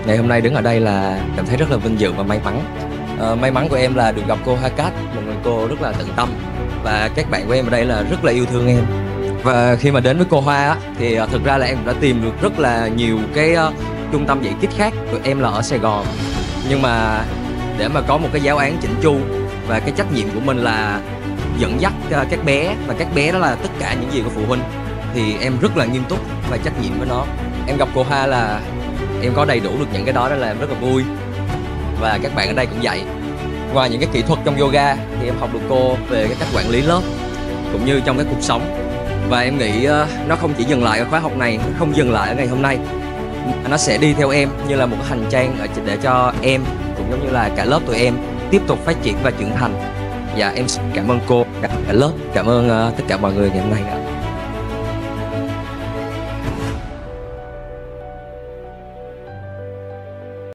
Ngày hôm nay đứng ở đây là cảm thấy rất là vinh dự và may mắn. May mắn của em là được gặp cô Hoa Cát, một người cô rất là tận tâm, và các bạn của em ở đây là rất là yêu thương em. Và khi mà đến với cô Hoa á, thì thực ra là em đã tìm được rất là nhiều cái trung tâm dạy kids khác. Tụi em là ở Sài Gòn, nhưng mà để mà có một cái giáo án chỉnh chu và cái trách nhiệm của mình là dẫn dắt các bé, và các bé đó là tất cả những gì của phụ huynh, thì em rất là nghiêm túc và trách nhiệm với nó. Em gặp cô Hoa là em có đầy đủ được những cái đó, là em rất là vui. Và các bạn ở đây cũng vậy. Ngoài những cái kỹ thuật trong yoga thì em học được cô về cái cách quản lý lớp cũng như trong cái cuộc sống. Và em nghĩ nó không chỉ dừng lại ở khóa học này, nó không dừng lại ở ngày hôm nay, nó sẽ đi theo em như là một cái hành trang để cho em cũng giống như là cả lớp tụi em tiếp tục phát triển và trưởng thành. Dạ em cảm ơn cô, cả lớp, cảm ơn tất cả mọi người ngày hôm nay ạ.